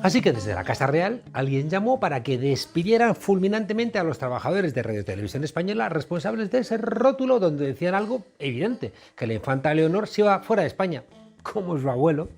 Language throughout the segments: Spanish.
Así que desde la Casa Real alguien llamó para que despidieran fulminantemente a los trabajadores de Radio Televisión Española responsables de ese rótulo donde decían algo evidente, que la infanta Leonor se iba fuera de España, como su abuelo.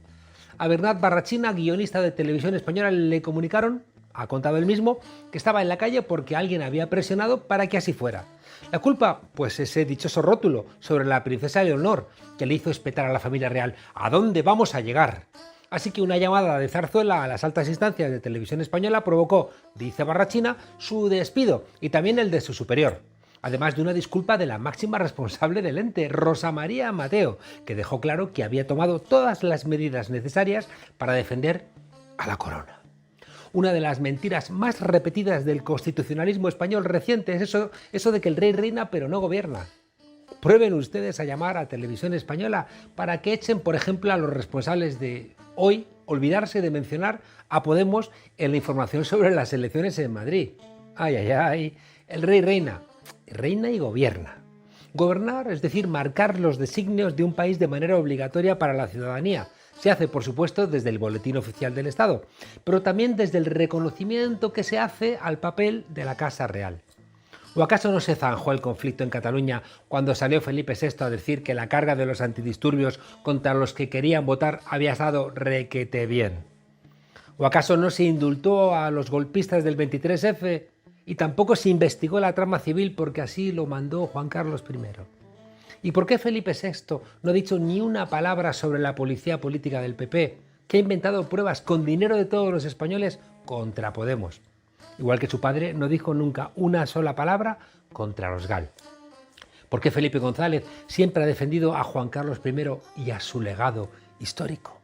A Bernat Barrachina, guionista de Televisión Española, le comunicaron, ha contado él mismo, que estaba en la calle porque alguien había presionado para que así fuera. La culpa, pues ese dichoso rótulo sobre la princesa Leonor, que le hizo espetar a la familia real: ¿a dónde vamos a llegar? Así que una llamada de Zarzuela a las altas instancias de Televisión Española provocó, dice Barrachina, su despido y también el de su superior. Además de una disculpa de la máxima responsable del ente, Rosa María Mateo, que dejó claro que había tomado todas las medidas necesarias para defender a la corona. Una de las mentiras más repetidas del constitucionalismo español reciente es eso de que el rey reina pero no gobierna. Prueben ustedes a llamar a Televisión Española para que echen, por ejemplo, a los responsables de hoy olvidarse de mencionar a Podemos en la información sobre las elecciones en Madrid. Ay, ay, ay, el rey reina y gobierna. Gobernar, es decir, marcar los designios de un país de manera obligatoria para la ciudadanía. Se hace, por supuesto, desde el Boletín Oficial del Estado, pero también desde el reconocimiento que se hace al papel de la Casa Real. ¿O acaso no se zanjó el conflicto en Cataluña cuando salió Felipe VI a decir que la carga de los antidisturbios contra los que querían votar había estado requete bien? ¿O acaso no se indultó a los golpistas del 23F y tampoco se investigó la trama civil porque así lo mandó Juan Carlos I? ¿Y por qué Felipe VI no ha dicho ni una palabra sobre la policía política del PP, que ha inventado pruebas con dinero de todos los españoles contra Podemos? Igual que su padre no dijo nunca una sola palabra contra los GAL. ¿Por qué Felipe González siempre ha defendido a Juan Carlos I y a su legado histórico?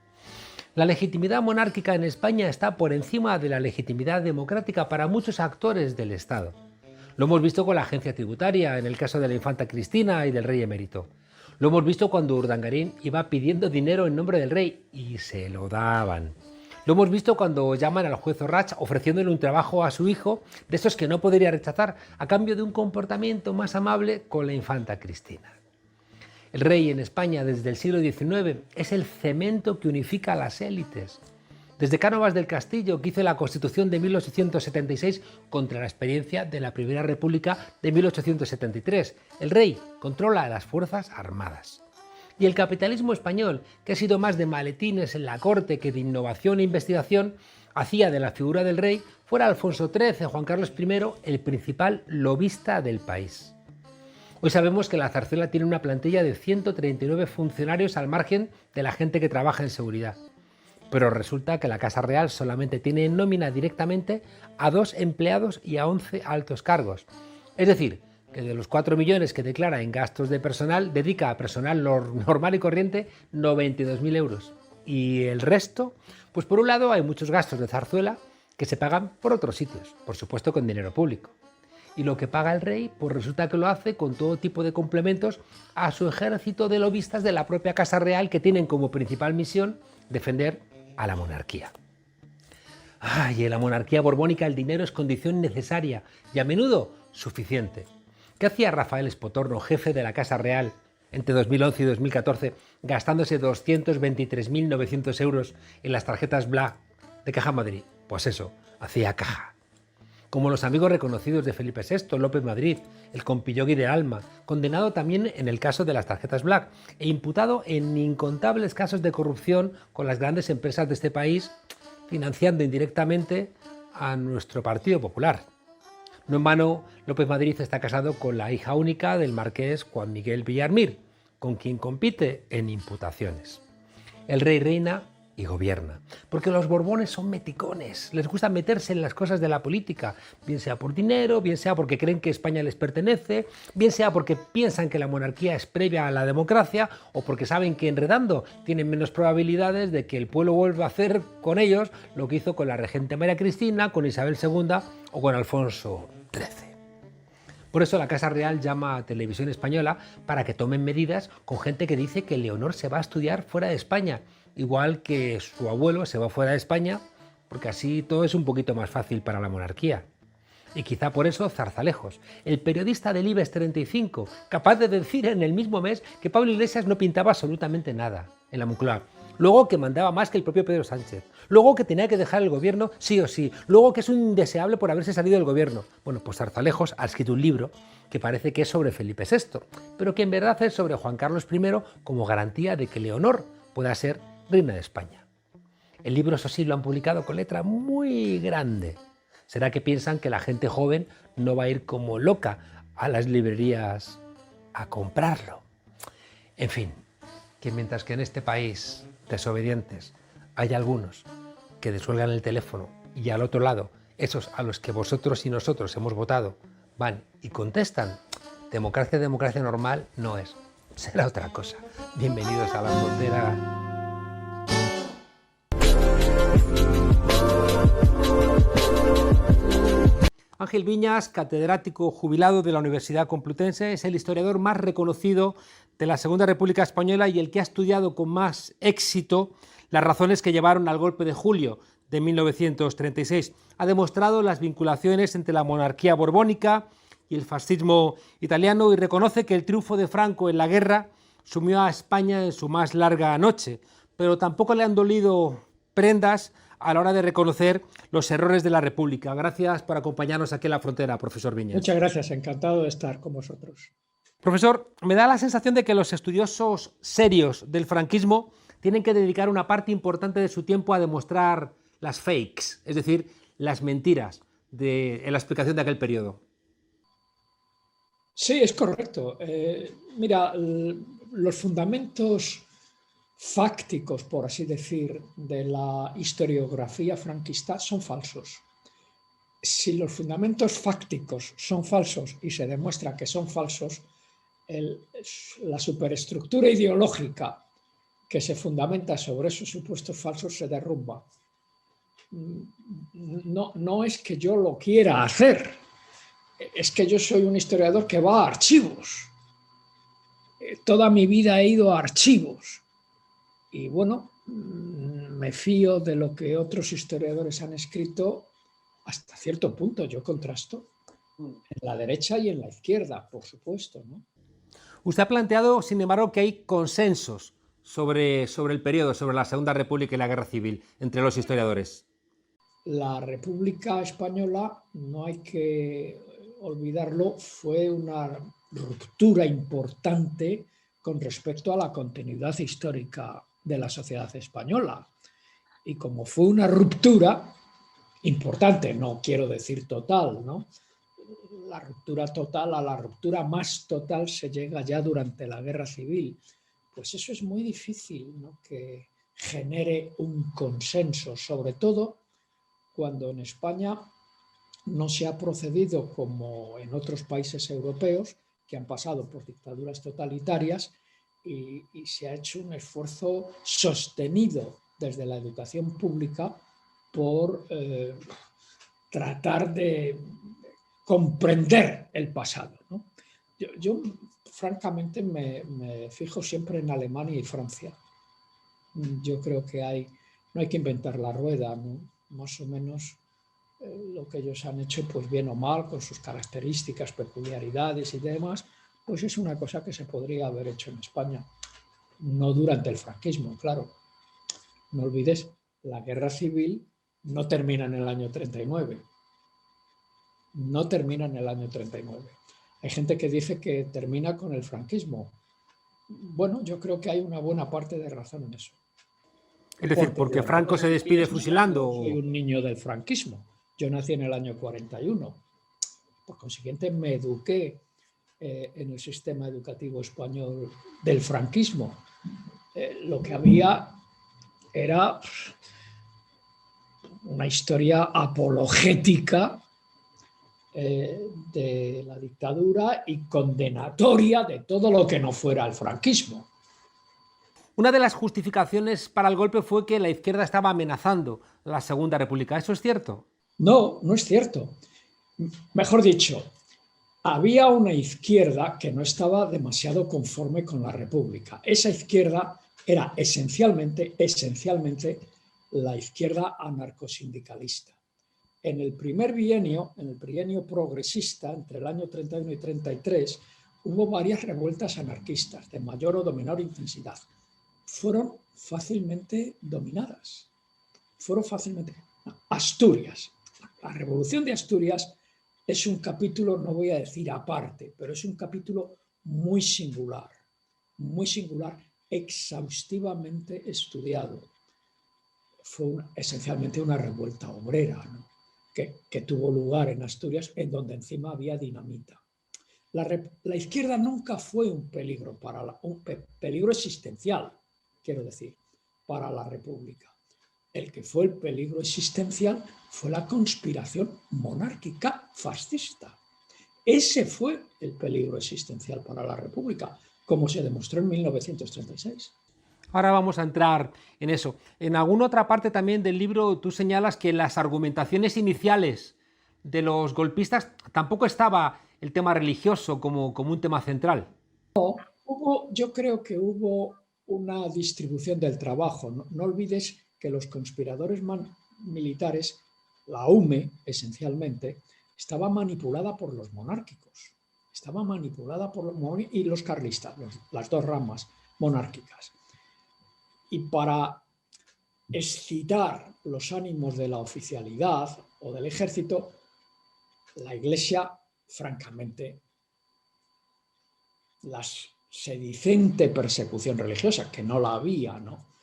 La legitimidad monárquica en España está por encima de la legitimidad democrática para muchos actores del Estado. Lo hemos visto con la agencia tributaria, en el caso de la infanta Cristina y del rey emérito. Lo hemos visto cuando Urdangarín iba pidiendo dinero en nombre del rey y se lo daban. Lo hemos visto cuando llaman al juez Orrach ofreciéndole un trabajo a su hijo, de esos que no podría rechazar, a cambio de un comportamiento más amable con la infanta Cristina. El rey en España desde el siglo XIX es el cemento que unifica a las élites. Desde Cánovas del Castillo, que hizo la Constitución de 1876 contra la experiencia de la Primera República de 1873, el rey controla las Fuerzas Armadas. Y el capitalismo español, que ha sido más de maletines en la corte que de innovación e investigación, hacía de la figura del rey, fuera Alfonso XIII, Juan Carlos I, el principal lobista del país. Hoy sabemos que la Zarzuela tiene una plantilla de 139 funcionarios al margen de la gente que trabaja en seguridad. Pero resulta que la Casa Real solamente tiene en nómina directamente a 2 empleados y a 11 altos cargos. Es decir, que de los 4 millones que declara en gastos de personal, dedica a personal normal y corriente 92.000 euros. Y el resto, pues por un lado hay muchos gastos de Zarzuela que se pagan por otros sitios, por supuesto con dinero público. Y lo que paga el rey, pues resulta que lo hace con todo tipo de complementos a su ejército de lobistas de la propia Casa Real, que tienen como principal misión defender a la monarquía. Y en la monarquía borbónica el dinero es condición necesaria y a menudo suficiente. ¿Qué hacía Rafael Espotorno, jefe de la Casa Real, entre 2011 y 2014, gastándose 223.900 euros en las tarjetas Black de Caja Madrid? Pues eso, hacía caja. Como los amigos reconocidos de Felipe VI, López Madrid, el compillogui de Alma, condenado también en el caso de las tarjetas Black e imputado en incontables casos de corrupción con las grandes empresas de este país, financiando indirectamente a nuestro Partido Popular. No en vano, López Madrid está casado con la hija única del marqués Juan Miguel Villarmir, con quien compite en imputaciones. El rey reina y gobierna, porque los Borbones son meticones, les gusta meterse en las cosas de la política, bien sea por dinero, bien sea porque creen que España les pertenece, bien sea porque piensan que la monarquía es previa a la democracia o porque saben que enredando tienen menos probabilidades de que el pueblo vuelva a hacer con ellos lo que hizo con la regente María Cristina, con Isabel II o con Alfonso XIII. Por eso la Casa Real llama a Televisión Española para que tomen medidas con gente que dice que Leonor se va a estudiar fuera de España, igual que su abuelo se va fuera de España, porque así todo es un poquito más fácil para la monarquía. Y quizá por eso Zarzalejos, el periodista del IBEX 35, capaz de decir en el mismo mes que Pablo Iglesias no pintaba absolutamente nada en la Moncloa. luego que mandaba más que el propio Pedro Sánchez, luego que tenía que dejar el gobierno sí o sí, luego que es un indeseable por haberse salido del gobierno. Bueno, pues Zarzalejos ha escrito un libro que parece que es sobre Felipe VI, pero que en verdad es sobre Juan Carlos I como garantía de que Leonor pueda ser reina de España. El libro, eso sí, lo han publicado con letra muy grande. ¿Será que piensan que la gente joven no va a ir como loca a las librerías a comprarlo? En fin, que mientras que en este país desobedientes hay algunos que descuelgan el teléfono y al otro lado, esos a los que vosotros y nosotros hemos votado, van y contestan, democracia normal no es. Será otra cosa. Bienvenidos a la frontera. Ángel Viñas, catedrático jubilado de la Universidad Complutense, es el historiador más reconocido de la Segunda República Española y el que ha estudiado con más éxito las razones que llevaron al golpe de julio de 1936. Ha demostrado las vinculaciones entre la monarquía borbónica y el fascismo italiano y reconoce que el triunfo de Franco en la guerra sumió a España en su más larga noche, pero tampoco le han dolido prendas a la hora de reconocer los errores de la República. Gracias por acompañarnos aquí en la frontera, profesor Viñas. Muchas gracias, encantado de estar con vosotros. Profesor, me da la sensación de que los estudiosos serios del franquismo tienen que dedicar una parte importante de su tiempo a demostrar las fakes, es decir, las mentiras en la explicación de aquel periodo. Sí, es correcto. Mira, los fundamentos fácticos, por así decir, de la historiografía franquista son falsos. Si los fundamentos fácticos son falsos y se demuestra que son falsos, la superestructura ideológica que se fundamenta sobre esos supuestos falsos se derrumba. No es que yo lo quiera hacer, es que yo soy un historiador que va a archivos. Toda mi vida he ido a archivos. Y bueno, me fío de lo que otros historiadores han escrito hasta cierto punto. Yo contrasto en la derecha y en la izquierda, por supuesto, ¿no? Usted ha planteado, sin embargo, que hay consensos sobre el periodo, sobre la Segunda República y la Guerra Civil entre los historiadores. La República Española, no hay que olvidarlo, fue una ruptura importante con respecto a la continuidad histórica de la sociedad española. Y como fue una ruptura importante, no quiero decir total, ¿no? La ruptura total, a la ruptura más total se llega ya durante la Guerra Civil. Pues eso es muy difícil, ¿no? Que genere un consenso, sobre todo cuando en España no se ha procedido como en otros países europeos que han pasado por dictaduras totalitarias y se ha hecho un esfuerzo sostenido desde la educación pública por tratar de comprender el pasado, ¿no? Yo francamente me fijo siempre en Alemania y Francia. Yo creo que no hay que inventar la rueda, ¿no? Más o menos lo que ellos han hecho, pues bien o mal, con sus características, peculiaridades y demás, pues es una cosa que se podría haber hecho en España. No durante el franquismo, claro. No olvides, la guerra civil no termina en el año 39. No termina en el año 39. Hay gente que dice que termina con el franquismo. Bueno, yo creo que hay una buena parte de razón en eso. Es decir, porque Franco se despide fusilando. Soy un niño del franquismo. Yo nací en el año 41. Por consiguiente, me eduqué en el sistema educativo español del franquismo. Lo que había era una historia apologética de la dictadura y condenatoria de todo lo que no fuera el franquismo. Una de las justificaciones para el golpe fue que la izquierda estaba amenazando la Segunda República. ¿Eso es cierto? No, no es cierto. Mejor dicho, había una izquierda que no estaba demasiado conforme con la República. Esa izquierda era esencialmente la izquierda anarcosindicalista. En el bienio progresista, entre el año 31 y 33, hubo varias revueltas anarquistas de mayor o de menor intensidad. Fueron fácilmente dominadas. Fueron fácilmente... Asturias. La Revolución de Asturias es un capítulo, no voy a decir aparte, pero es un capítulo muy singular, exhaustivamente estudiado. Fue esencialmente una revuelta obrera, ¿no? que tuvo lugar en Asturias, en donde encima había dinamita. La izquierda nunca fue un peligro, un peligro existencial, quiero decir, para la República. El que fue el peligro existencial fue la conspiración monárquica fascista. Ese fue el peligro existencial para la República, como se demostró en 1936. Ahora vamos a entrar en eso. En alguna otra parte también del libro tú señalas que en las argumentaciones iniciales de los golpistas tampoco estaba el tema religioso como un tema central. Yo creo que hubo una distribución del trabajo. No olvides que los conspiradores militares, la UME esencialmente, estaba manipulada por los monárquicos. Estaba manipulada por y los carlistas, las dos ramas monárquicas. Y para excitar los ánimos de la oficialidad o del ejército, la Iglesia, francamente, la sedicente persecución religiosa, que no la había, ¿no?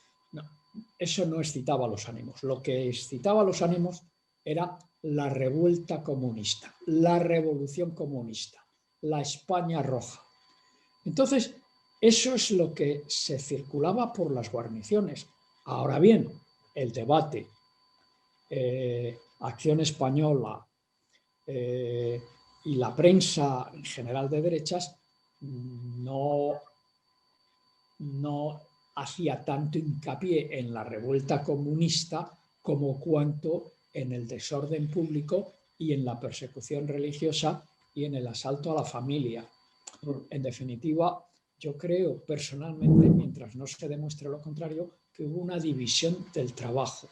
Eso no excitaba los ánimos. Lo que excitaba los ánimos era la revuelta comunista, la revolución comunista, la España roja. Entonces, eso es lo que se circulaba por las guarniciones. Ahora bien, el debate, Acción Española y la prensa en general de derechas no hacía tanto hincapié en la revuelta comunista como cuanto en el desorden público y en la persecución religiosa y en el asalto a la familia. En definitiva, yo creo personalmente, mientras no se demuestre lo contrario, que hubo una división del trabajo.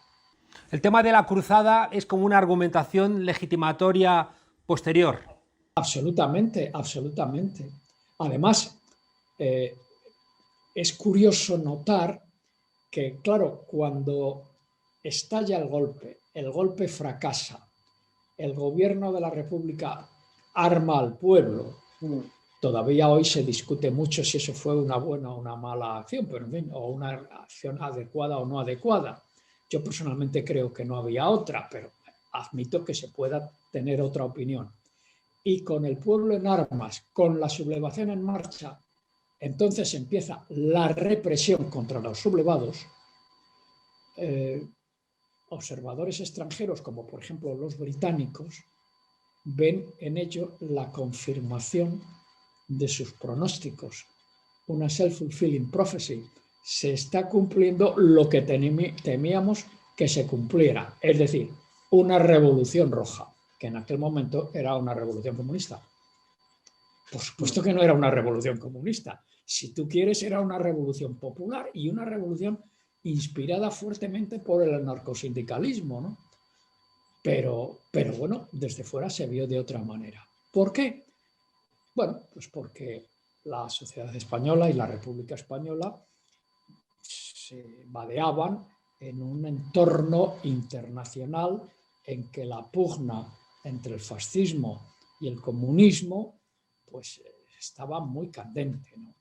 El tema de la cruzada es como una argumentación legitimatoria posterior. Absolutamente, absolutamente. Además, es curioso notar que, claro, cuando estalla el golpe fracasa, el gobierno de la República arma al pueblo. Todavía hoy se discute mucho si eso fue una buena o una mala acción, pero en fin, o una acción adecuada o no adecuada. Yo personalmente creo que no había otra, pero admito que se pueda tener otra opinión. Y con el pueblo en armas, con la sublevación en marcha, entonces empieza la represión contra los sublevados. Observadores extranjeros, como por ejemplo los británicos, ven en ello la confirmación de sus pronósticos, una self-fulfilling prophecy. Se está cumpliendo lo que temíamos que se cumpliera, es decir, una revolución roja, que en aquel momento era una revolución comunista. Por supuesto que no era una revolución comunista. Si tú quieres, era una revolución popular y una revolución inspirada fuertemente por el anarcosindicalismo, ¿no? Pero bueno, desde fuera se vio de otra manera. ¿Por qué? Bueno, pues porque la sociedad española y la República Española se vadeaban en un entorno internacional en que la pugna entre el fascismo y el comunismo pues estaba muy candente, ¿no?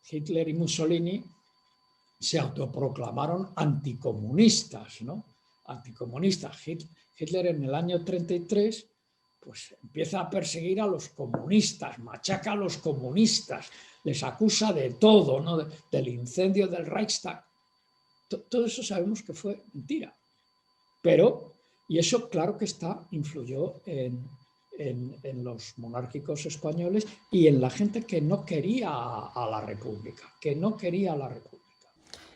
Hitler y Mussolini se autoproclamaron anticomunistas, ¿no? Anticomunistas. Hitler en el año 33 pues empieza a perseguir a los comunistas, machaca a los comunistas, les acusa de todo, ¿no? Del incendio del Reichstag. Todo eso sabemos que fue mentira. Pero, y eso claro que influyó en los monárquicos españoles y en la gente que no quería a la República,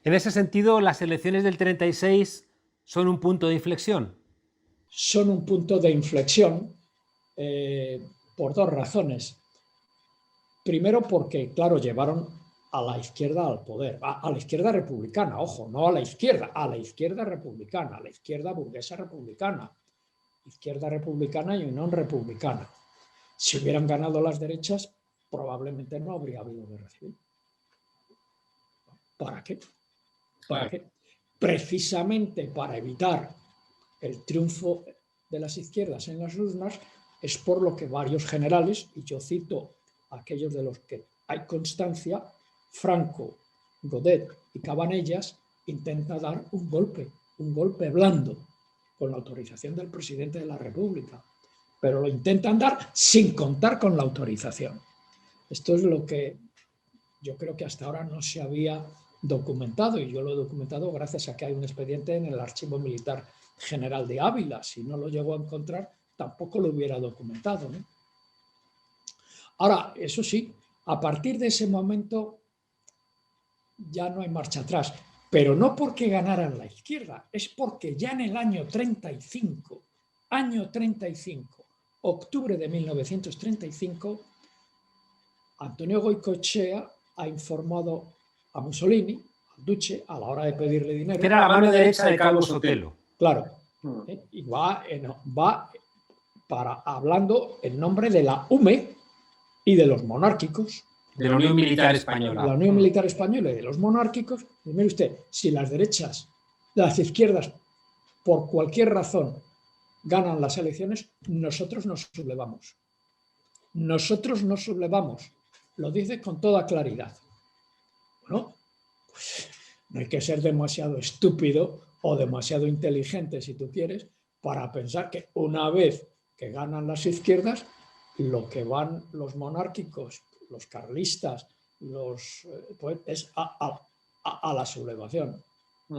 En ese sentido, las elecciones del 36 son un punto de inflexión. Son un punto de inflexión por dos razones. Primero porque, claro, llevaron a la izquierda al poder, a la izquierda republicana, ojo, no a la izquierda republicana, a la izquierda burguesa republicana, izquierda republicana y Unión Republicana. Si hubieran ganado las derechas, probablemente no habría habido guerra civil. ¿Para qué? ¿Para Claro. qué? Precisamente para evitar el triunfo de las izquierdas en las urnas, es por lo que varios generales, y yo cito aquellos de los que hay constancia, Franco, Godet y Cabanellas, intentan dar un golpe blando, con la autorización del presidente de la República, pero lo intentan dar sin contar con la autorización. Esto es lo que yo creo que hasta ahora no se había documentado, y yo lo he documentado gracias a que hay un expediente en el Archivo Militar General de Ávila. Si no lo llego a encontrar, tampoco lo hubiera documentado, ¿no? Ahora, eso sí, a partir de ese momento ya no hay marcha atrás, pero no porque ganaran la izquierda, es porque ya en el año 35, octubre de 1935, Antonio Goicoechea ha informado a Mussolini, al Duce, a la hora de pedirle dinero. Que era la mano derecha de Carlos Sotelo. Claro, y va hablando en nombre de la UME y de los monárquicos. De la Unión Militar Española. De la Unión Militar Española y de los monárquicos. Y mire usted, si las derechas, las izquierdas, por cualquier razón, ganan las elecciones, nosotros nos sublevamos. Nosotros nos sublevamos. Lo dice con toda claridad. Bueno, pues no hay que ser demasiado estúpido o demasiado inteligente, si tú quieres, para pensar que una vez que ganan las izquierdas, lo que van los monárquicos, los carlistas, pues es a la sublevación.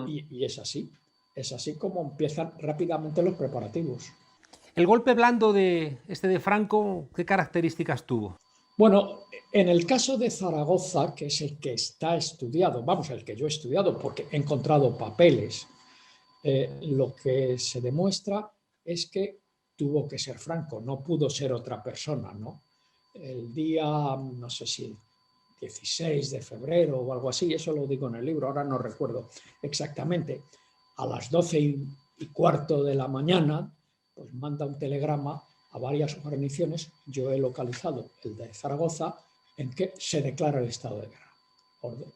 Y es así como empiezan rápidamente los preparativos. ¿El golpe blando de Franco, qué características tuvo? Bueno, en el caso de Zaragoza, que es el que está estudiado, el que yo he estudiado porque he encontrado papeles, lo que se demuestra es que tuvo que ser Franco, no pudo ser otra persona, ¿no? El día, no sé si 16 de febrero o algo así, eso lo digo en el libro, ahora no recuerdo exactamente, a las 12:15 de la mañana, pues manda un telegrama a varias guarniciones. Yo he localizado el de Zaragoza, en que se declara el estado de guerra. Orden.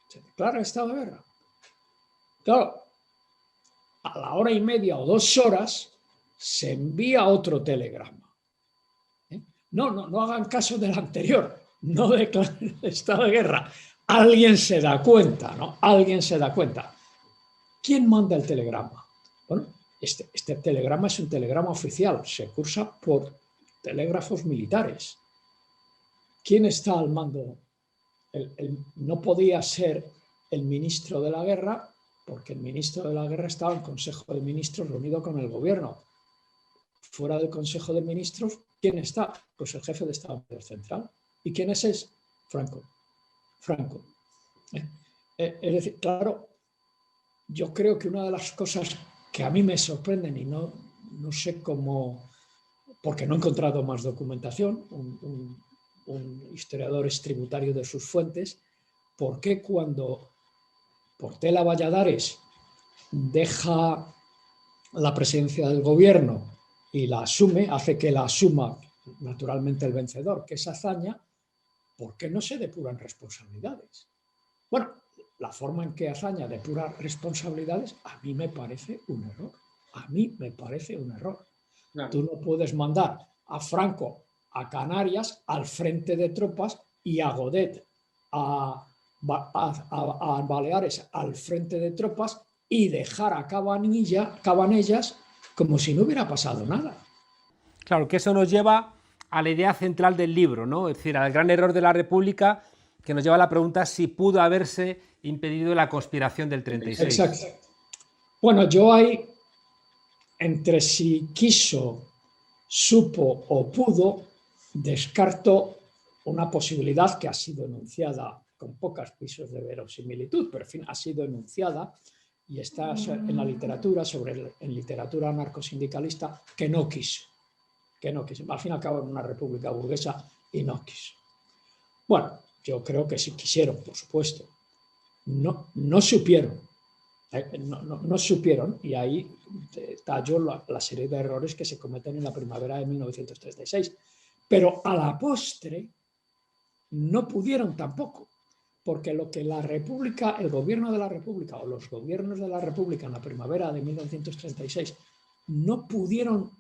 Se declara el estado de guerra. Claro, a la 1:30 o 2 horas se envía otro telegrama. No hagan caso del anterior, no declaren el estado de guerra. Alguien se da cuenta, ¿no? Alguien se da cuenta. ¿Quién manda el telegrama? Bueno, este telegrama es un telegrama oficial, se cursa por telégrafos militares. ¿Quién está al mando? No podía ser el ministro de la guerra, porque el ministro de la guerra estaba en Consejo de Ministros reunido con el gobierno. Fuera del Consejo de Ministros, ¿quién está? Pues el jefe de Estado Mayor Central. ¿Y quién es ese? Franco. Es decir, claro, yo creo que una de las cosas que a mí me sorprenden, y no sé cómo, porque no he encontrado más documentación, un historiador es tributario de sus fuentes, ¿por qué cuando Portela Valladares deja la presidencia del gobierno y la asume, hace que la asuma naturalmente el vencedor, que es Azaña, ¿por qué no se depuran responsabilidades? Bueno, la forma en que Azaña depura responsabilidades a mí me parece un error. Claro. Tú no puedes mandar a Franco a Canarias al frente de tropas y a Godet a Baleares al frente de tropas y dejar a Cabanellas como si no hubiera pasado nada. Claro, que eso nos lleva a la idea central del libro, ¿no? Es decir, al gran error de la República, que nos lleva a la pregunta si pudo haberse impedido la conspiración del 36. Exacto. Bueno, yo hay, entre si quiso, supo o pudo, descarto una posibilidad que ha sido enunciada con pocos pisos de verosimilitud, pero en fin, ha sido enunciada y está en la literatura, en literatura anarcosindicalista, que no quiso. Al fin y al cabo en una república burguesa y no quiso. Bueno, yo creo que sí quisieron, por supuesto. No supieron. No supieron, y ahí tallo la serie de errores que se cometen en la primavera de 1936. Pero a la postre no pudieron tampoco, porque lo que la República, el gobierno de la República o los gobiernos de la República en la primavera de 1936 no pudieron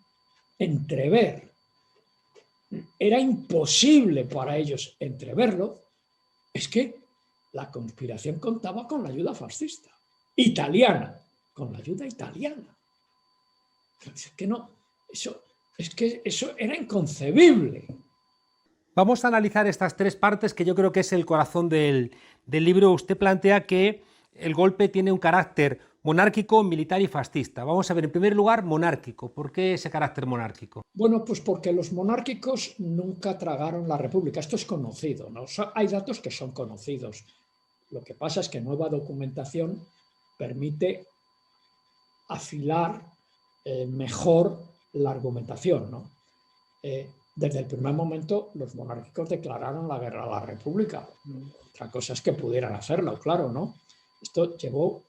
entrever, era imposible para ellos entreverlo, es que la conspiración contaba con la ayuda fascista, italiana, con la ayuda italiana. Es que no, eso era inconcebible. Vamos a analizar estas tres partes que yo creo que es el corazón del libro. Usted plantea que el golpe tiene un carácter monárquico, militar y fascista. Vamos a ver, en primer lugar, monárquico. ¿Por qué ese carácter monárquico? Bueno, pues porque los monárquicos nunca tragaron la república. Esto es conocido, ¿no? Hay datos que son conocidos. Lo que pasa es que nueva documentación permite afilar mejor la argumentación, ¿no? Desde el primer momento los monárquicos declararon la guerra a la república. Otra cosa es que pudieran hacerlo, claro, ¿no? Esto llevó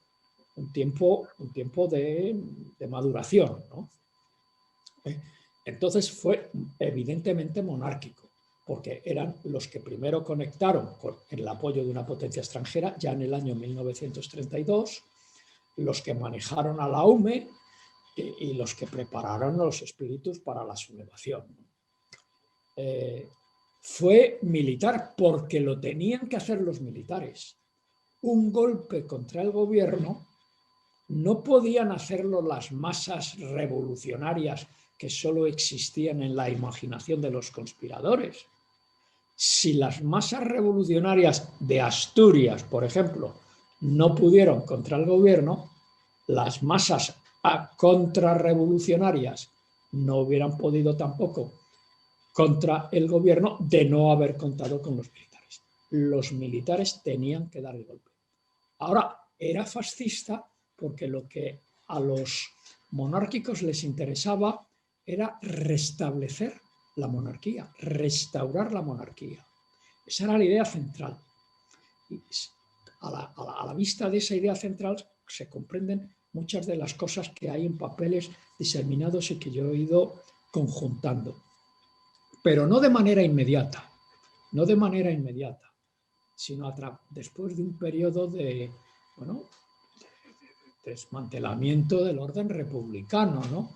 un tiempo de maduración, ¿no? Entonces fue evidentemente monárquico, porque eran los que primero conectaron con el apoyo de una potencia extranjera ya en el año 1932, los que manejaron a la UME y los que prepararon los espíritus para la sublevación. Fue militar porque lo tenían que hacer los militares. Un golpe contra el gobierno no podían hacerlo las masas revolucionarias que solo existían en la imaginación de los conspiradores. Si las masas revolucionarias de Asturias, por ejemplo, no pudieron contra el gobierno, las masas contrarrevolucionarias no hubieran podido tampoco contra el gobierno de no haber contado con los militares. Los militares tenían que dar el golpe. Ahora, era fascista porque lo que a los monárquicos les interesaba era restablecer la monarquía, restaurar la monarquía. Esa era la idea central. Y a la vista de esa idea central se comprenden muchas de las cosas que hay en papeles diseminados y que yo he ido conjuntando. Pero no de manera inmediata, sino después de un periodo de desmantelamiento del orden republicano, ¿no?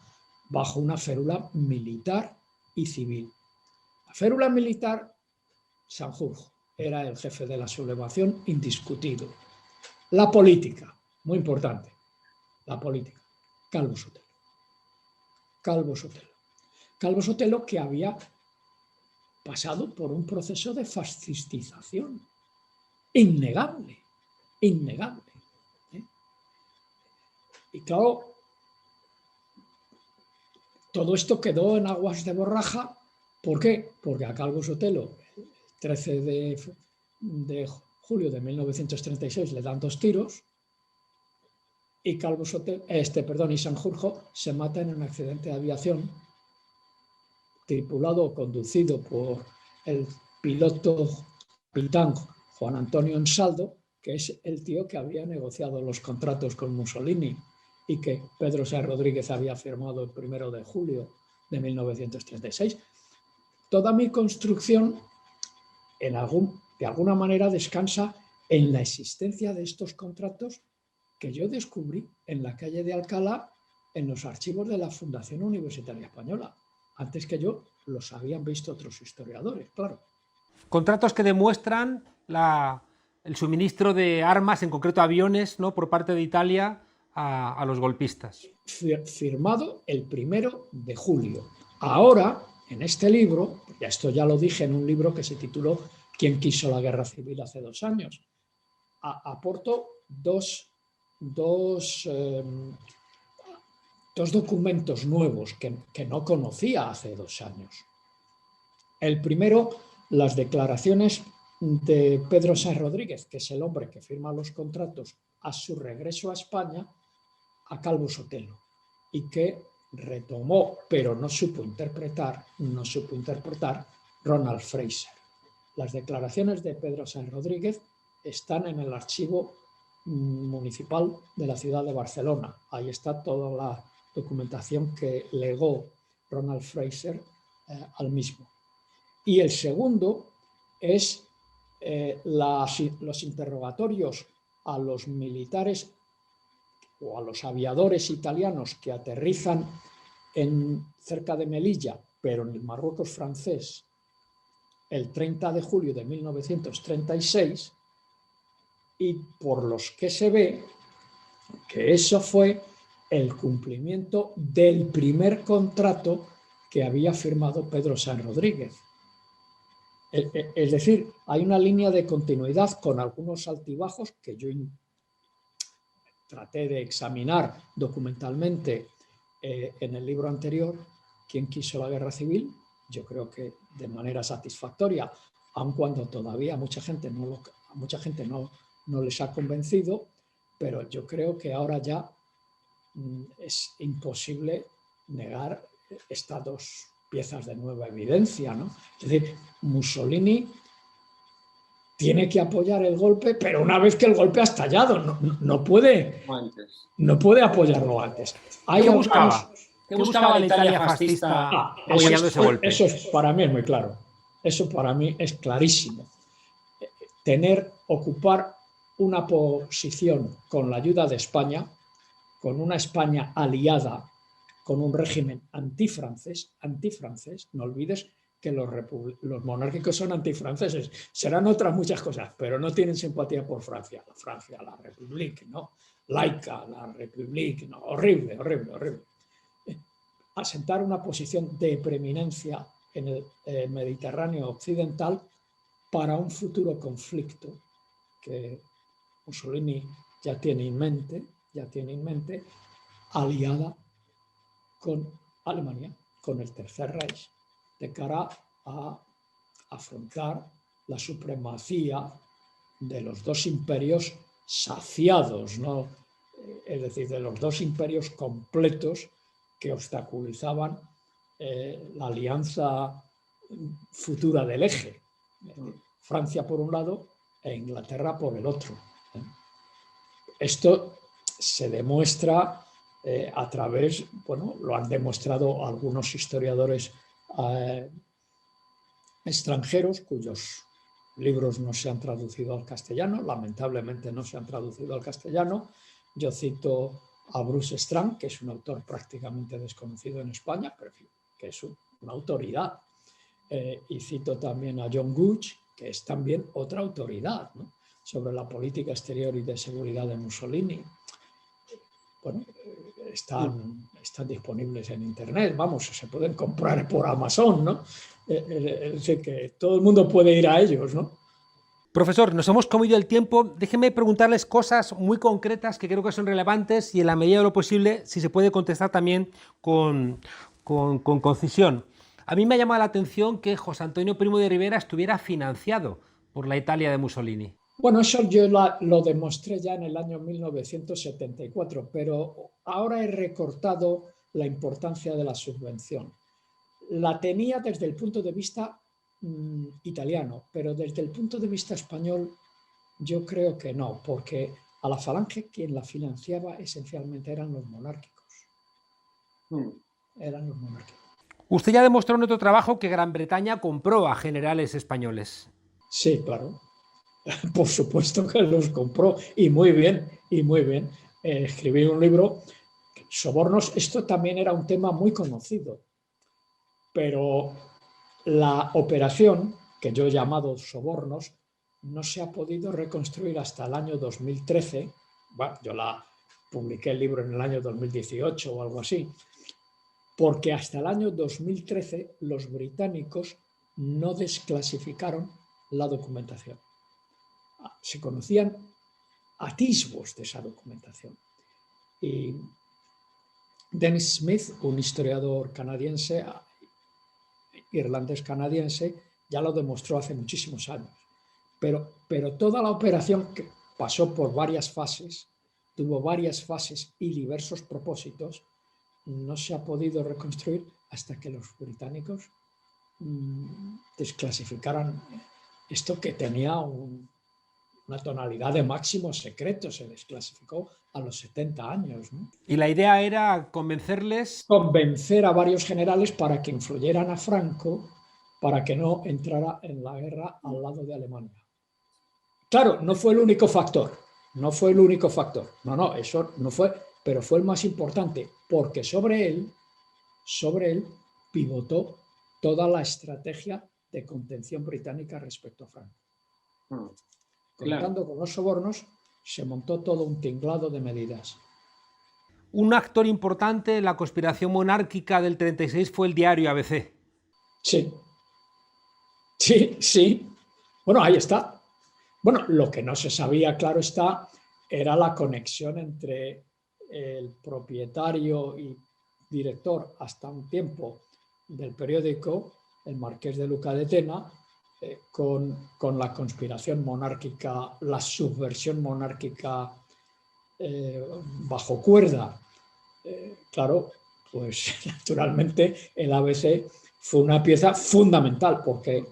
Bajo una férula militar y civil. La férula militar, Sanjurjo, era el jefe de la sublevación indiscutido. La política, muy importante, la política, Calvo Sotelo. Calvo Sotelo que había pasado por un proceso de fascistización innegable. Y claro, todo esto quedó en aguas de borraja. ¿Por qué? Porque a Calvo Sotelo, el 13 de julio de 1936, le dan 2 tiros y y Sanjurjo se mata en un accidente de aviación tripulado o conducido por el piloto capitán Juan Antonio Ansaldo, que es el tío que había negociado los contratos con Mussolini y que Pedro Sáenz Rodríguez había firmado el 1 de julio de 1936. Toda mi construcción, de alguna manera, descansa en la existencia de estos contratos que yo descubrí en la calle de Alcalá, en los archivos de la Fundación Universitaria Española. Antes que yo, los habían visto otros historiadores, claro. Contratos que demuestran el suministro de armas, en concreto aviones, ¿no?, por parte de Italia a los golpistas. Firmado el 1 de julio. Ahora, en este libro, esto ya lo dije en un libro que se tituló ¿Quién quiso la guerra civil hace 2 años? Aporto dos documentos nuevos que no conocía hace 2 años. El primero, las declaraciones de Pedro Sáenz Rodríguez, que es el hombre que firma los contratos a su regreso a España, a Calvo Sotelo, y que retomó, pero no supo interpretar Ronald Fraser. Las declaraciones de Pedro Sáenz Rodríguez están en el archivo municipal de la ciudad de Barcelona. Ahí está toda la documentación que legó Ronald Fraser al mismo. Y el segundo es los interrogatorios a los militares o a los aviadores italianos que aterrizan cerca de Melilla, pero en el Marruecos francés, el 30 de julio de 1936, y por los que se ve que eso fue el cumplimiento del primer contrato que había firmado Pedro Sáenz Rodríguez. Es decir, hay una línea de continuidad con algunos altibajos que yo traté de examinar documentalmente en el libro anterior, ¿Quién quiso la guerra civil? Yo creo que de manera satisfactoria, aun cuando todavía mucha gente no les ha convencido, pero yo creo que ahora ya es imposible negar estas dos piezas de nueva evidencia, ¿no? Es decir, Mussolini tiene que apoyar el golpe, pero una vez que el golpe ha estallado, no puede apoyarlo antes. ¿Qué buscaba? ¿Qué buscaba la Italia fascista apoyando ese golpe? Eso para mí es muy claro. Eso para mí es clarísimo. Ocupar una posición con la ayuda de España, con una España aliada con un régimen antifrancés, no olvides que los monárquicos son antifranceses, serán otras muchas cosas, pero no tienen simpatía por Francia. La République, ¿no? Laica, la République, no, horrible. Asentar una posición de preeminencia en el Mediterráneo occidental para un futuro conflicto que Mussolini ya tiene en mente, aliada con Alemania, con el Tercer Reich, de cara a afrontar la supremacía de los dos imperios saciados, ¿no? Es decir, de los dos imperios completos que obstaculizaban la alianza futura del eje. Francia por un lado e Inglaterra por el otro. Esto se demuestra a través, lo han demostrado algunos historiadores extranjeros cuyos libros no se han traducido al castellano, lamentablemente no se han traducido al castellano. Yo cito a Bruce Strang, que es un autor prácticamente desconocido en España, pero que es una autoridad. Y cito también a John Gooch, que es también otra autoridad, ¿no?, sobre la política exterior y de seguridad de Mussolini. Están disponibles en internet, se pueden comprar por Amazon, ¿no? Es decir, que todo el mundo puede ir a ellos, ¿no? Profesor, nos hemos comido el tiempo. Déjenme preguntarles cosas muy concretas que creo que son relevantes y en la medida de lo posible, si se puede contestar también con concisión. A mí me ha llamado la atención que José Antonio Primo de Rivera estuviera financiado por la Italia de Mussolini. Bueno, eso yo lo demostré ya en el año 1974, pero ahora he recortado la importancia de la subvención. La tenía desde el punto de vista italiano, pero desde el punto de vista español yo creo que no, porque a la Falange quien la financiaba esencialmente eran los monárquicos. Eran los monárquicos. Usted ya demostró en otro trabajo que Gran Bretaña compró a generales españoles. Sí, claro. Por supuesto que los compró y muy bien. Escribí un libro, Sobornos. Esto también era un tema muy conocido, pero la operación, que yo he llamado Sobornos, no se ha podido reconstruir hasta el año 2013. Bueno, yo publiqué el libro en el año 2018 o algo así, porque hasta el año 2013 los británicos no desclasificaron la documentación. Se conocían atisbos de esa documentación. Y Dennis Smith, un historiador canadiense, irlandés-canadiense, ya lo demostró hace muchísimos años. Pero toda la operación, que pasó por varias fases, tuvo varias fases y diversos propósitos, no se ha podido reconstruir hasta que los británicos desclasificaran esto, que tenía una tonalidad de máximo secreto. Se desclasificó a los 70 años, ¿no? Y la idea era convencer a varios generales para que influyeran a Franco, para que no entrara en la guerra al lado de Alemania. Claro, no fue el único factor, no fue el único factor, no, eso no fue, pero fue el más importante, porque sobre él pivotó toda la estrategia de contención británica respecto a Franco. Claro. Contando con los sobornos, se montó todo un tinglado de medidas. Un actor importante en la conspiración monárquica del 36 fue el diario ABC. Sí, sí. Bueno, ahí está. Bueno, lo que no se sabía, claro está, era la conexión entre el propietario y director hasta un tiempo del periódico, el marqués de Luca de Tena, con la conspiración monárquica, la subversión monárquica bajo cuerda. Claro, pues naturalmente el ABC fue una pieza fundamental, porque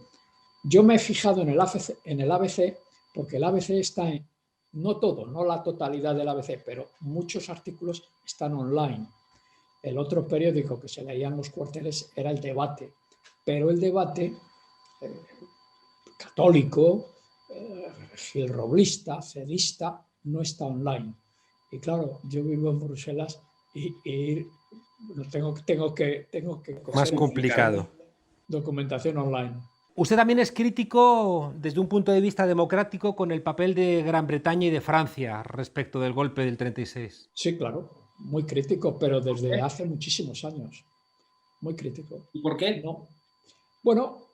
yo me he fijado en el ABC porque el ABC está en, no todo, no la totalidad del ABC, pero muchos artículos están online. El otro periódico que se leía en los cuarteles era El Debate, pero El Debate católico, gilroblista, cedista, no está online. Y claro, yo vivo en Bruselas y tengo que Más coger complicado. documentación online. Usted también es crítico desde un punto de vista democrático con el papel de Gran Bretaña y de Francia respecto del golpe del 36. Sí, claro, muy crítico, pero desde hace muchísimos años. Muy crítico. ¿Y por qué? No. Bueno,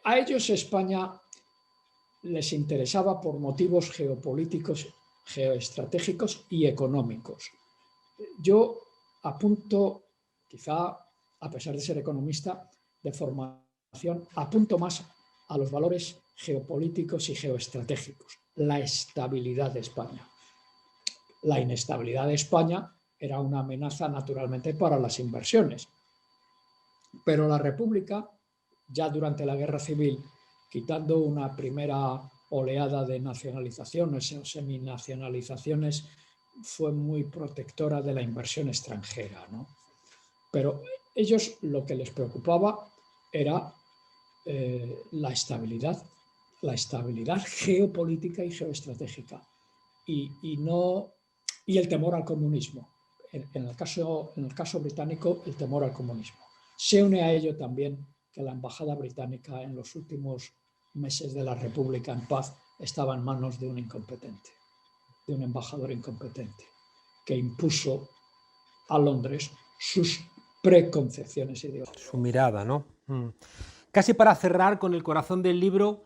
a ellos España les interesaba por motivos geopolíticos, geoestratégicos y económicos. Yo apunto, quizá a pesar de ser economista de formación, apunto más a los valores geopolíticos y geoestratégicos, la estabilidad de España. La inestabilidad de España era una amenaza naturalmente para las inversiones, pero la República, ya durante la Guerra Civil, quitando una primera oleada de nacionalizaciones o seminacionalizaciones, fue muy protectora de la inversión extranjera, ¿no? Pero ellos lo que les preocupaba era la estabilidad geopolítica y geoestratégica y el temor al comunismo. En el caso británico, el temor al comunismo. Se une a ello también que la embajada británica en los últimos meses de la República en paz estaba en manos de un incompetente, de un embajador incompetente, que impuso a Londres sus preconcepciones ideológicas. Su mirada, ¿no? Casi para cerrar con el corazón del libro,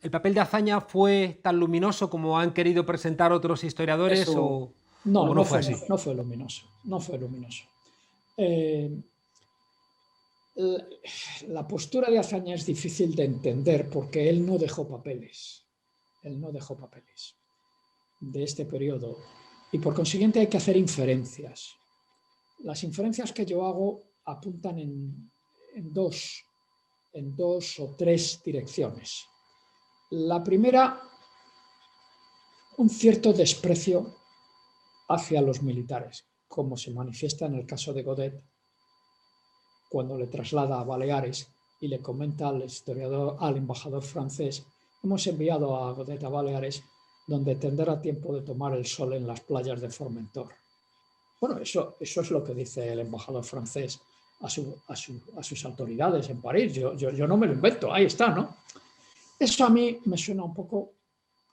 ¿el papel de Azaña fue tan luminoso como han querido presentar otros historiadores o no fue así? No fue luminoso, no fue luminoso. La postura de Azaña es difícil de entender porque él no dejó papeles. Él no dejó papeles de este periodo y por consiguiente hay que hacer inferencias. Las inferencias que yo hago apuntan en dos o tres direcciones. La primera, un cierto desprecio hacia los militares, como se manifiesta en el caso de Godet, cuando le traslada a Baleares y le comenta al embajador francés: hemos enviado a Godet a Baleares, donde tendrá tiempo de tomar el sol en las playas de Formentor. Bueno, eso es lo que dice el embajador francés a sus autoridades en París. Yo no me lo invento, ahí está, ¿no? Eso a mí me suena un poco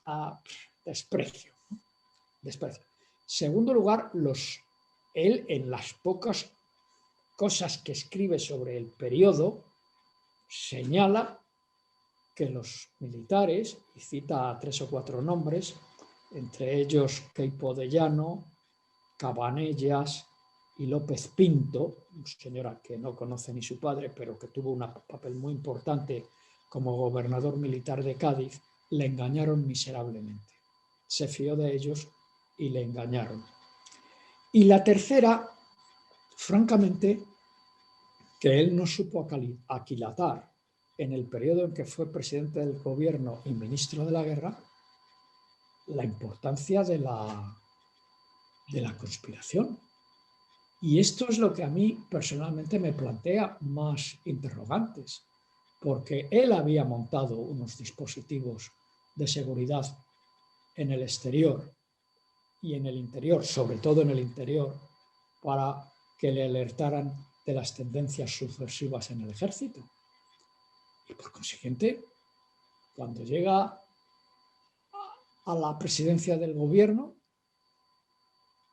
a desprecio. Segundo lugar, él en las pocas cosas que escribe sobre el periodo señala que los militares, y cita a 3 o 4 nombres, entre ellos Queipo de Llano, Cabanellas y López Pinto, una señora que no conoce ni su padre, pero que tuvo un papel muy importante como gobernador militar de Cádiz, le engañaron miserablemente. Se fió de ellos y le engañaron. Y la tercera, francamente, que él no supo aquilatar en el periodo en que fue presidente del gobierno y ministro de la guerra, la importancia de la conspiración. Y esto es lo que a mí personalmente me plantea más interrogantes, porque él había montado unos dispositivos de seguridad en el exterior y en el interior, sobre todo en el interior, para que le alertaran de las tendencias subversivas en el ejército. Y por consiguiente, cuando llega a la presidencia del gobierno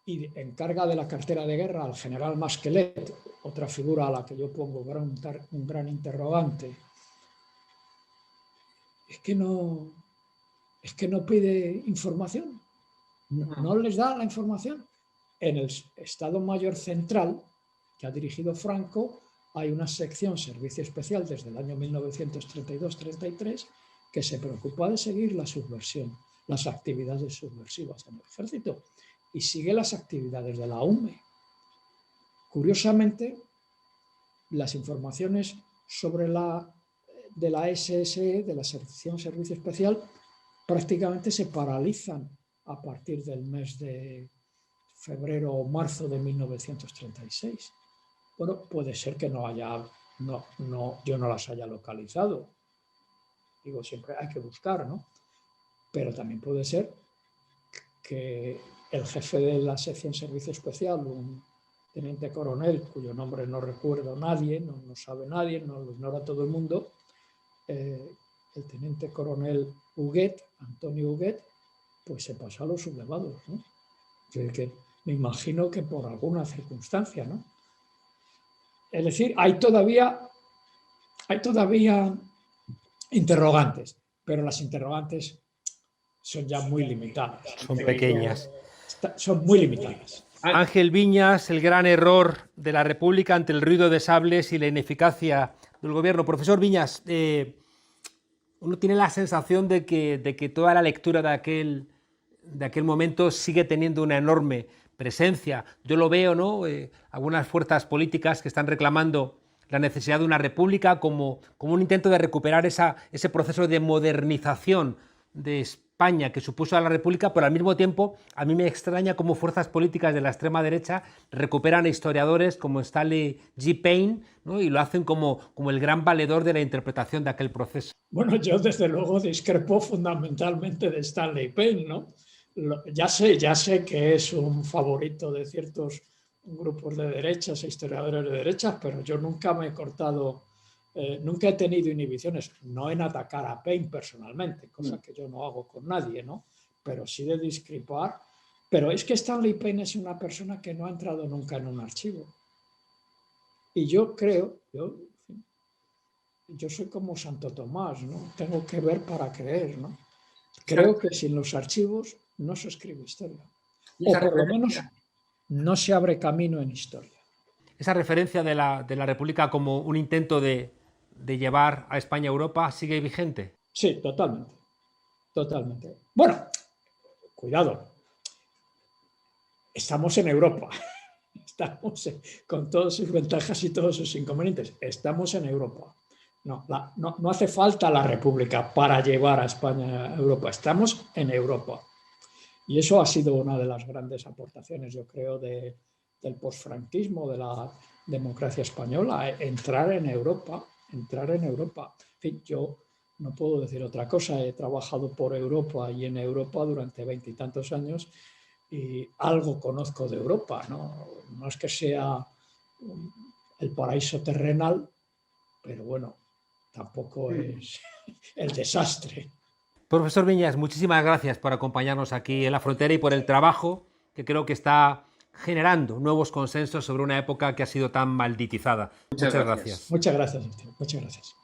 y encarga de la cartera de guerra al general Masquelet, otra figura a la que yo pongo un gran interrogante, es que no pide información, no les da la información. En el Estado Mayor Central, que ha dirigido Franco, hay una sección Servicio Especial desde el año 1932-33 que se preocupa de seguir la subversión, las actividades subversivas en el ejército, y sigue las actividades de la UME. Curiosamente, las informaciones sobre de la SSE, de la sección Servicio Especial, prácticamente se paralizan a partir del mes de febrero o marzo de 1936. Bueno, puede ser que yo no las haya localizado. Digo, siempre hay que buscar, ¿no? Pero también puede ser que el jefe de la sección Servicio Especial, un teniente coronel, cuyo nombre no recuerdo nadie, no sabe nadie, no lo ignora todo el mundo, el teniente coronel Huguet, Antonio Huguet, pues se pasó a los sublevados, ¿no? Que me imagino que por alguna circunstancia, ¿no? Es decir, hay todavía interrogantes, pero las interrogantes son ya muy limitadas. Son pequeñas. Son muy limitadas. Ángel Viñas, el gran error de la República ante el ruido de sables y la ineficacia del gobierno. Profesor Viñas, uno tiene la sensación de que toda la lectura de aquel momento sigue teniendo una enorme presencia. Yo lo veo, ¿no? Algunas fuerzas políticas que están reclamando la necesidad de una república como un intento de recuperar ese proceso de modernización de España que supuso a la república, pero al mismo tiempo a mí me extraña cómo fuerzas políticas de la extrema derecha recuperan a historiadores como Stanley G. Payne, ¿no? Y lo hacen como el gran valedor de la interpretación de aquel proceso. Bueno, yo desde luego discrepo fundamentalmente de Stanley Payne, ¿no? Ya sé que es un favorito de ciertos grupos de derechas e historiadores de derechas, pero yo nunca me he cortado, nunca he tenido inhibiciones, no en atacar a Payne personalmente, cosa que yo no hago con nadie, ¿no? Pero sí de discrepar. Pero es que Stanley Payne es una persona que no ha entrado nunca en un archivo. Y yo creo, yo soy como Santo Tomás, ¿no? Tengo que ver para creer, ¿no? Creo que sin los archivos no se escribe historia. O por lo menos no se abre camino en historia. Esa referencia de la República como un intento de llevar a España a Europa sigue vigente. Sí, totalmente. Totalmente. Bueno, cuidado. Estamos en Europa. Estamos con todas sus ventajas y todos sus inconvenientes. Estamos en Europa. No hace falta la República para llevar a España a Europa. Estamos en Europa. Y eso ha sido una de las grandes aportaciones, yo creo, del posfranquismo, de la democracia española, entrar en Europa. En fin, yo no puedo decir otra cosa. He trabajado por Europa y en Europa durante 20 y tantos años y algo conozco de Europa, ¿no? No es que sea el paraíso terrenal, pero bueno, tampoco es el desastre. Profesor Viñas, muchísimas gracias por acompañarnos aquí en La Frontera y por el trabajo que creo que está generando nuevos consensos sobre una época que ha sido tan malditizada. Muchas gracias. Muchas gracias, muchas gracias.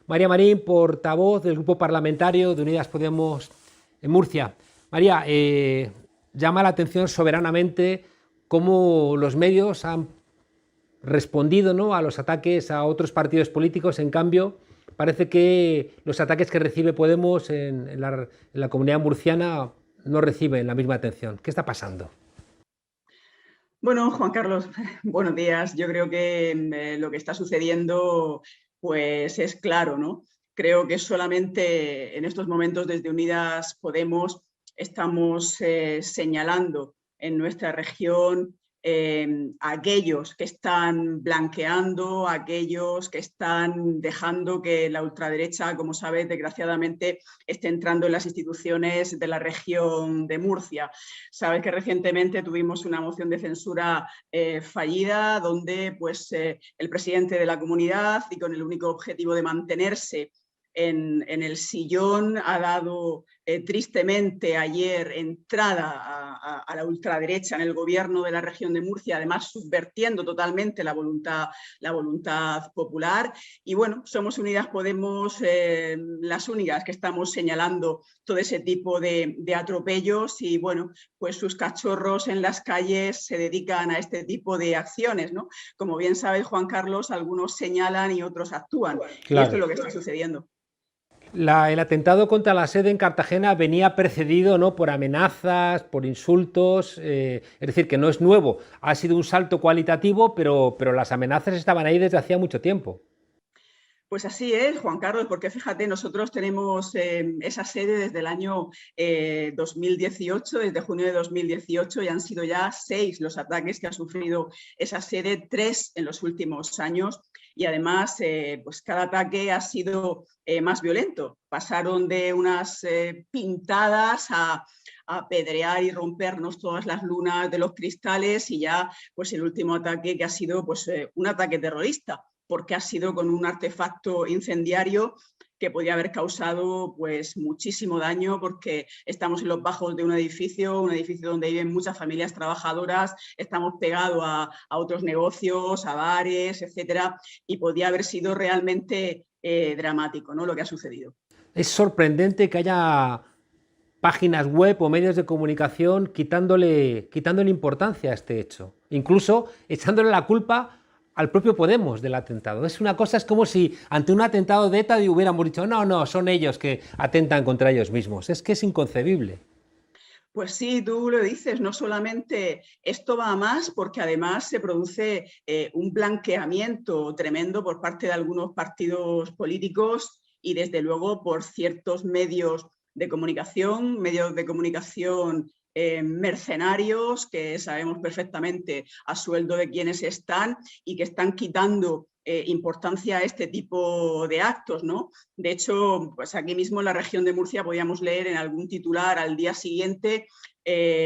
María Marín, portavoz del Grupo Parlamentario de Unidas Podemos en Murcia. María, llama la atención soberanamente cómo los medios han respondido, ¿no?, a los ataques a otros partidos políticos. En cambio, parece que los ataques que recibe Podemos en la comunidad murciana no reciben la misma atención. ¿Qué está pasando? Bueno, Juan Carlos, buenos días. Yo creo que lo que está sucediendo pues es claro, ¿no? Creo que solamente en estos momentos desde Unidas Podemos estamos señalando en nuestra región a aquellos que están blanqueando, a aquellos que están dejando que la ultraderecha, como sabes, desgraciadamente esté entrando en las instituciones de la región de Murcia. Sabes que recientemente tuvimos una moción de censura fallida, donde pues, el presidente de la comunidad, y con el único objetivo de mantenerse en el sillón, ha dado tristemente ayer entrada a la ultraderecha en el gobierno de la región de Murcia, además subvertiendo totalmente la voluntad popular. Y bueno, somos Unidas Podemos las únicas que estamos señalando todo ese tipo de atropellos, y bueno, pues sus cachorros en las calles se dedican a este tipo de acciones, ¿no? Como bien sabes, Juan Carlos, algunos señalan y otros actúan. Claro. Y esto es lo que está sucediendo. El atentado contra la sede en Cartagena venía precedido, ¿no?, por amenazas, por insultos, es decir, que no es nuevo, ha sido un salto cualitativo, pero las amenazas estaban ahí desde hacía mucho tiempo. Pues así es, Juan Carlos, porque fíjate, nosotros tenemos esa sede desde el año 2018, desde junio de 2018, y han sido ya 6 los ataques que ha sufrido esa sede, 3 en los últimos años, y además pues cada ataque ha sido más violento. Pasaron de unas pintadas a apedrear y rompernos todas las lunas de los cristales, y ya pues el último ataque que ha sido pues un ataque terrorista, porque ha sido con un artefacto incendiario que podía haber causado pues muchísimo daño, porque estamos en los bajos de un edificio donde viven muchas familias trabajadoras, estamos pegados a otros negocios, a bares, etcétera, y podía haber sido realmente dramático, ¿no?, lo que ha sucedido. Es sorprendente que haya páginas web o medios de comunicación quitándole importancia a este hecho, incluso echándole la culpa al propio Podemos del atentado. Es una cosa, es como si ante un atentado de ETA hubiéramos dicho no, son ellos que atentan contra ellos mismos. Es que es inconcebible. Pues sí, tú lo dices, no solamente esto va a más, porque además se produce un blanqueamiento tremendo por parte de algunos partidos políticos y desde luego por ciertos medios de comunicación mercenarios, que sabemos perfectamente a sueldo de quienes están y que están quitando importancia a este tipo de actos, ¿no? De hecho, pues aquí mismo en la región de Murcia podíamos leer en algún titular al día siguiente,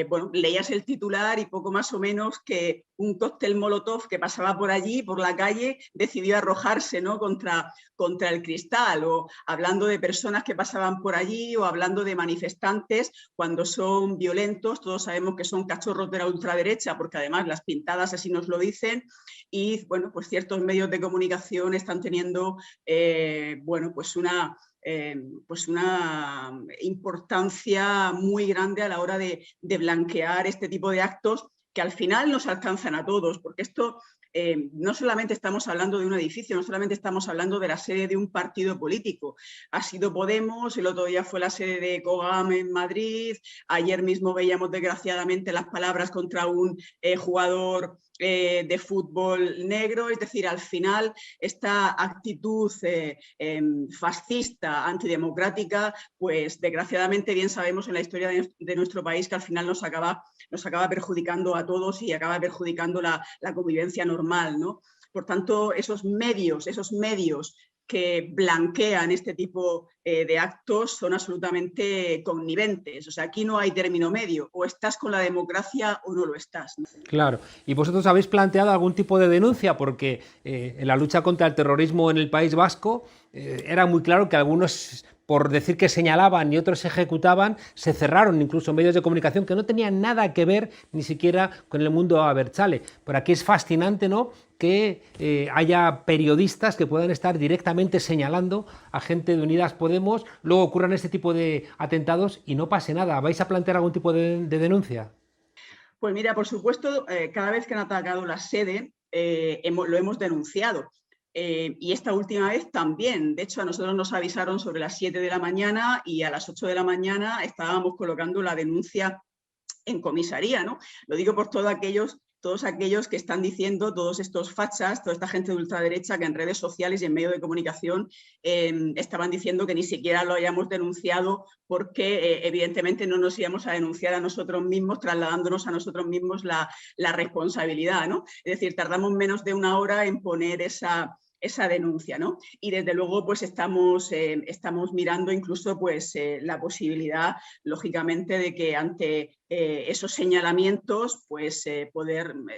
bueno, leías el titular y poco más o menos que un cóctel molotov que pasaba por allí, por la calle, decidió arrojarse, ¿no?, contra el cristal, o hablando de personas que pasaban por allí, o hablando de manifestantes. Cuando son violentos, todos sabemos que son cachorros de la ultraderecha, porque además las pintadas así nos lo dicen, y bueno, pues ciertos medios de comunicación están teniendo bueno, pues una importancia muy grande a la hora de blanquear este tipo de actos que al final nos alcanzan a todos, porque esto no solamente estamos hablando de un edificio, no solamente estamos hablando de la sede de un partido político. Ha sido Podemos, el otro día fue la sede de COGAM en Madrid, ayer mismo veíamos desgraciadamente las palabras contra un jugador de fútbol negro. Es decir, al final esta actitud fascista, antidemocrática, pues desgraciadamente bien sabemos en la historia de nuestro país que al final nos acaba perjudicando a todos y acaba perjudicando la convivencia normal, ¿no? Por tanto, esos medios que blanquean este tipo de actos son absolutamente conniventes. O sea, aquí no hay término medio, o estás con la democracia o no lo estás, ¿no? Claro. ¿Y vosotros habéis planteado algún tipo de denuncia? Porque en la lucha contra el terrorismo en el País Vasco era muy claro que algunos, por decir que señalaban y otros ejecutaban, se cerraron incluso medios de comunicación que no tenían nada que ver ni siquiera con el mundo abertzale. Por aquí es fascinante, ¿no?, que haya periodistas que puedan estar directamente señalando a gente de Unidas Podemos, luego ocurran este tipo de atentados y no pase nada. ¿Vais a plantear algún tipo de denuncia? Pues mira, por supuesto, cada vez que han atacado la sede lo hemos denunciado. Y esta última vez también. De hecho, a nosotros nos avisaron sobre las 7 de la mañana y a las 8 de la mañana estábamos colocando la denuncia en comisaría, ¿no? Lo digo por todos aquellos todos aquellos que están diciendo, todos estos fachas, toda esta gente de ultraderecha que en redes sociales y en medios de comunicación estaban diciendo que ni siquiera lo hayamos denunciado porque evidentemente no nos íbamos a denunciar a nosotros mismos, trasladándonos a nosotros mismos la responsabilidad, ¿no? Es decir, tardamos menos de una hora en poner esa denuncia, ¿no? Y desde luego pues estamos mirando incluso pues la posibilidad, lógicamente, de que ante esos señalamientos pues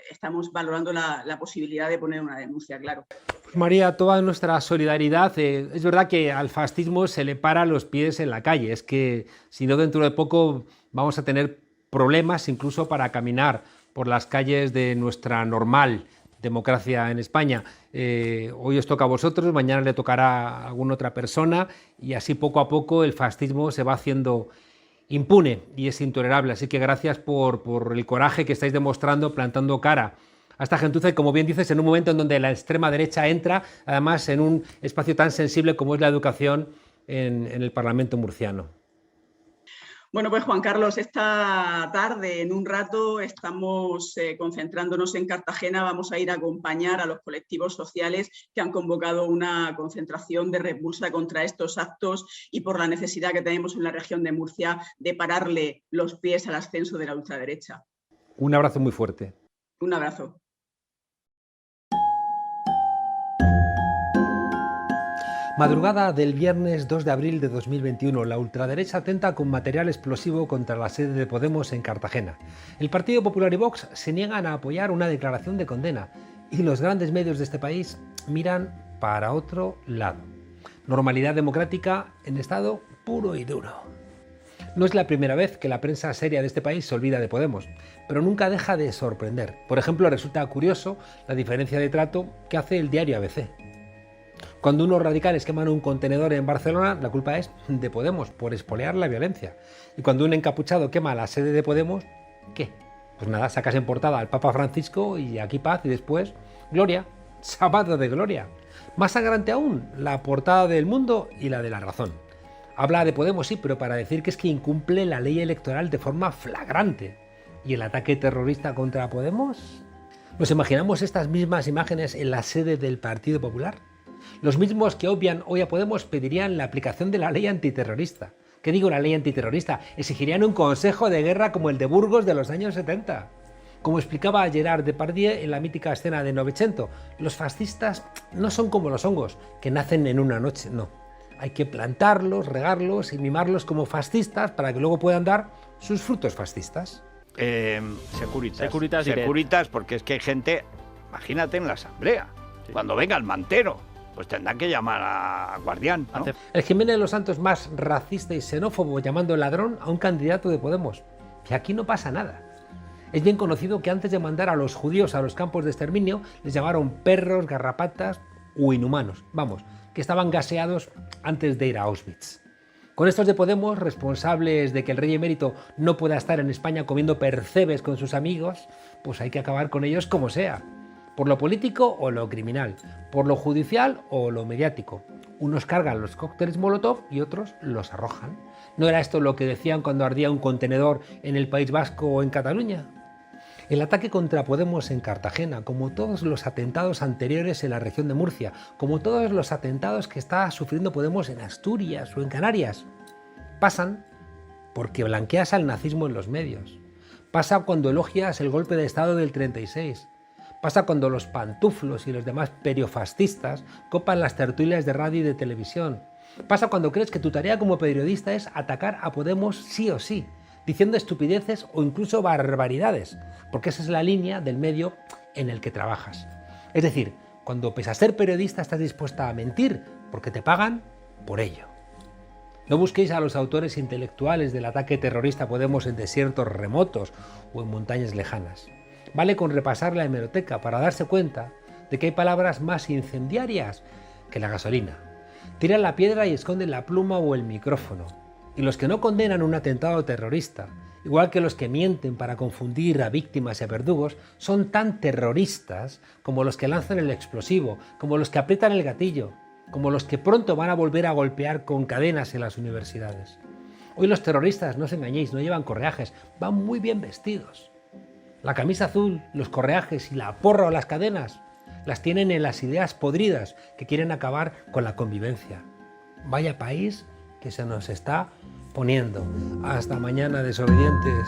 estamos valorando la posibilidad de poner una denuncia, claro. María, toda nuestra solidaridad. Es verdad que al fascismo se le para los pies en la calle. Es que si no, dentro de poco vamos a tener problemas incluso para caminar por las calles de nuestra normal democracia en España. Hoy os toca a vosotros, mañana le tocará a alguna otra persona y así poco a poco el fascismo se va haciendo impune y es intolerable. Así que gracias por el coraje que estáis demostrando plantando cara a esta gentuza y, como bien dices, en un momento en donde la extrema derecha entra, además en un espacio tan sensible como es la educación en el Parlamento murciano. Bueno, pues Juan Carlos, esta tarde, en un rato, estamos concentrándonos en Cartagena. Vamos a ir a acompañar a los colectivos sociales que han convocado una concentración de repulsa contra estos actos y por la necesidad que tenemos en la región de Murcia de pararle los pies al ascenso de la ultraderecha. Un abrazo muy fuerte. Un abrazo. Madrugada del viernes 2 de abril de 2021, la ultraderecha atenta con material explosivo contra la sede de Podemos en Cartagena. El Partido Popular y Vox se niegan a apoyar una declaración de condena y los grandes medios de este país miran para otro lado. Normalidad democrática en estado puro y duro. No es la primera vez que la prensa seria de este país se olvida de Podemos, pero nunca deja de sorprender. Por ejemplo, resulta curioso la diferencia de trato que hace el diario ABC. Cuando unos radicales queman un contenedor en Barcelona, la culpa es de Podemos, por expoliar la violencia. Y cuando un encapuchado quema la sede de Podemos, ¿qué? Pues nada, sacas en portada al Papa Francisco y aquí paz y después gloria, sábado de gloria. Más sangrante aún, la portada del Mundo y la de La Razón. Habla de Podemos, sí, pero para decir que es que incumple la ley electoral de forma flagrante. ¿Y el ataque terrorista contra Podemos? ¿Nos imaginamos estas mismas imágenes en la sede del Partido Popular? Los mismos que obvian hoy a Podemos pedirían la aplicación de la ley antiterrorista. ¿Qué digo la ley antiterrorista? Exigirían un consejo de guerra como el de Burgos de los años 70. Como explicaba Gerard Depardieu en la mítica escena de Novecento, los fascistas no son como los hongos, que nacen en una noche, no. Hay que plantarlos, regarlos y mimarlos como fascistas para que luego puedan dar sus frutos fascistas. Securitas, porque es que hay gente, imagínate en la asamblea, sí. Cuando venga el mantero, pues tendrán que llamar a guardián, ¿no? El Jiménez de los Santos más racista y xenófobo llamando ladrón a un candidato de Podemos. Y aquí no pasa nada. Es bien conocido que antes de mandar a los judíos a los campos de exterminio les llamaron perros, garrapatas o inhumanos. Vamos, que estaban gaseados antes de ir a Auschwitz. Con estos de Podemos, responsables de que el rey emérito no pueda estar en España comiendo percebes con sus amigos, pues hay que acabar con ellos como sea. Por lo político o lo criminal, por lo judicial o lo mediático. Unos cargan los cócteles Molotov y otros los arrojan. ¿No era esto lo que decían cuando ardía un contenedor en el País Vasco o en Cataluña? El ataque contra Podemos en Cartagena, como todos los atentados anteriores en la región de Murcia, como todos los atentados que está sufriendo Podemos en Asturias o en Canarias, pasan porque blanqueas al nazismo en los medios. Pasa cuando elogias el golpe de Estado del 36. Pasa cuando los pantuflos y los demás periofascistas copan las tertulias de radio y de televisión. Pasa cuando crees que tu tarea como periodista es atacar a Podemos sí o sí, diciendo estupideces o incluso barbaridades, porque esa es la línea del medio en el que trabajas. Es decir, cuando pese a ser periodista estás dispuesta a mentir porque te pagan por ello. No busquéis a los autores intelectuales del ataque terrorista a Podemos en desiertos remotos o en montañas lejanas. Vale con repasar la hemeroteca para darse cuenta de que hay palabras más incendiarias que la gasolina. Tiran la piedra y esconden la pluma o el micrófono. Y los que no condenan un atentado terrorista, igual que los que mienten para confundir a víctimas y a verdugos, son tan terroristas como los que lanzan el explosivo, como los que aprietan el gatillo, como los que pronto van a volver a golpear con cadenas en las universidades. Hoy los terroristas, no os engañéis, no llevan correajes, van muy bien vestidos. La camisa azul, los correajes y la porra o las cadenas las tienen en las ideas podridas que quieren acabar con la convivencia. Vaya país que se nos está poniendo. Hasta mañana, desobedientes.